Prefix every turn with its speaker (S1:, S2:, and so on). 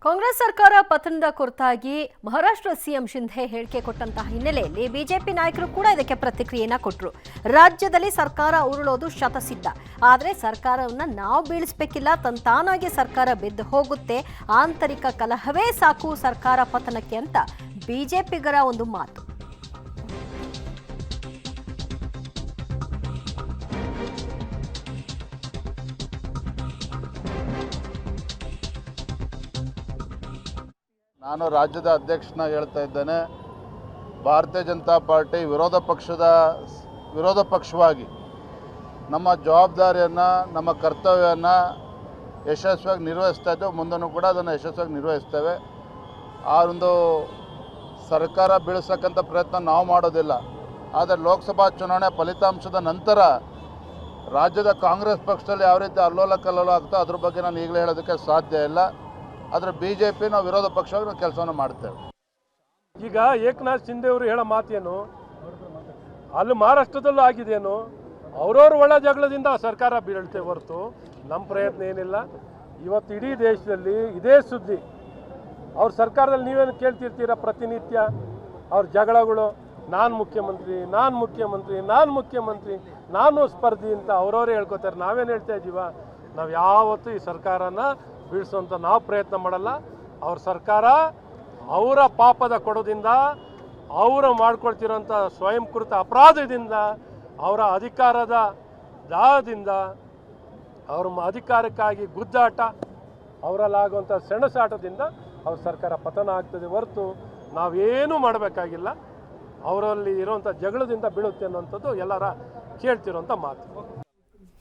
S1: ಕಾಂಗ್ರೆಸ್ ಸರ್ಕಾರ ಪತನದ ಕುರಿತಾಗಿ ಮಹಾರಾಷ್ಟ್ರ ಸಿಎಂ ಶಿಂಧೆ ಹೇಳಿಕೆ ಕೊಟ್ಟಂತಹ ಹಿನ್ನೆಲೆಯಲ್ಲಿ ಬಿಜೆಪಿ ನಾಯಕರು ಕೂಡ ಇದಕ್ಕೆ ಪ್ರತಿಕ್ರಿಯೆಯನ್ನ ಕೊಟ್ಟರು. ರಾಜ್ಯದಲ್ಲಿ ಸರ್ಕಾರ ಉರುಳೋದು ಶತಸಿದ್ಧ, ಆದರೆ ಸರ್ಕಾರವನ್ನ ನಾವು ಬೀಳಿಸಬೇಕಿಲ್ಲ, ತಾನಾಗಿ ಸರ್ಕಾರ ಬಿದ್ದು ಹೋಗುತ್ತೆ, ಆಂತರಿಕ ಕಲಹವೇ ಸಾಕು ಸರ್ಕಾರ ಪತನಕ್ಕೆ ಅಂತ ಬಿಜೆಪಿಗರ ಒಂದು ಮಾತು.
S2: ನಾನು ರಾಜ್ಯದ ಅಧ್ಯಕ್ಷನಾಗಿ ಹೇಳ್ತಾ ಇದ್ದೇನೆ, ಭಾರತೀಯ ಜನತಾ ಪಾರ್ಟಿ ವಿರೋಧ ಪಕ್ಷವಾಗಿ ನಮ್ಮ ಜವಾಬ್ದಾರಿಯನ್ನು, ನಮ್ಮ ಕರ್ತವ್ಯವನ್ನು ಯಶಸ್ವಿಯಾಗಿ ನಿರ್ವಹಿಸ್ತಾ ಇದ್ದೇವೆ. ಮುಂದೂ ಕೂಡ ಅದನ್ನು ಯಶಸ್ವಿಯಾಗಿ ನಿರ್ವಹಿಸ್ತೇವೆ. ಆ ಒಂದು ಸರ್ಕಾರ ಬೀಳಿಸತಕ್ಕಂಥ ಪ್ರಯತ್ನ ನಾವು ಮಾಡೋದಿಲ್ಲ. ಆದರೆ ಲೋಕಸಭಾ ಚುನಾವಣೆ ಫಲಿತಾಂಶದ ನಂತರ ರಾಜ್ಯದ ಕಾಂಗ್ರೆಸ್ ಪಕ್ಷದಲ್ಲಿ ಯಾವ ರೀತಿ ಅಲ್ಲೋಲ ಕಲ್ಲೋಲ ಆಗ್ತೋ ಅದ್ರ ಬಗ್ಗೆ ನಾನು ಈಗಲೇ ಹೇಳೋದಕ್ಕೆ ಸಾಧ್ಯ ಇಲ್ಲ. ಆದರೆ ಬಿಜೆಪಿ ನಾವು ವಿರೋಧ ಪಕ್ಷವಾಗಿ ನಾವು ಕೆಲಸವನ್ನು ಮಾಡ್ತೇವೆ.
S3: ಈಗ ಏಕನಾಥ್ ಶಿಂದೆ ಅವರು ಹೇಳೋ ಮಾತೇನು, ಅಲ್ಲಿ ಮಹಾರಾಷ್ಟ್ರದಲ್ಲೂ ಆಗಿದೆಯೇನು, ಅವ್ರವ್ರ ಒಳ ಜಗಳದಿಂದ ಸರ್ಕಾರ ಬೀಳುತ್ತೆ ಹೊರತು ನಮ್ಮ ಪ್ರಯತ್ನ ಏನಿಲ್ಲ. ಇವತ್ತು ಇಡೀ ದೇಶದಲ್ಲಿ ಇದೇ ಸುದ್ದಿ. ಅವ್ರ ಸರ್ಕಾರದಲ್ಲಿ ನೀವೇನು ಕೇಳ್ತಿರ್ತೀರ ಪ್ರತಿನಿತ್ಯ ಅವ್ರ ಜಗಳಗಳು, ನಾನು ಮುಖ್ಯಮಂತ್ರಿ, ನಾನು ಸ್ಪರ್ಧಿ ಅಂತ ಅವ್ರವರೇ ಹೇಳ್ಕೊತಾರೆ. ನಾವೇನು ಹೇಳ್ತಾ ಇದ್ದೀವ, ನಾವು ಯಾವತ್ತೂ ಈ ಸರ್ಕಾರನ ಬೀಳಿಸುವಂಥ ನಾವು ಪ್ರಯತ್ನ ಮಾಡಲ್ಲ. ಅವ್ರ ಸರ್ಕಾರ ಅವರ ಪಾಪದ ಕೊಡದಿಂದ, ಅವರು ಮಾಡ್ಕೊಳ್ತಿರೋಂಥ ಸ್ವಯಂಕೃತ ಅಪರಾಧದಿಂದ, ಅವರ ಅಧಿಕಾರದ ದಾಹದಿಂದ, ಅವ್ರ ಅಧಿಕಾರಕ್ಕಾಗಿ ಗುದ್ದಾಟ, ಅವರಲ್ಲಾಗುವಂಥ ಸೆಣಸಾಟದಿಂದ ಅವ್ರ ಸರ್ಕಾರ ಪತನ ಆಗ್ತದೆ ಹೊರತು ನಾವೇನೂ ಮಾಡಬೇಕಾಗಿಲ್ಲ. ಅವರಲ್ಲಿ ಇರೋವಂಥ ಜಗಳದಿಂದ ಬೀಳುತ್ತೆ ಅನ್ನೋಂಥದ್ದು ಎಲ್ಲರ ಕೇಳ್ತಿರೋಂಥ ಮಾತು.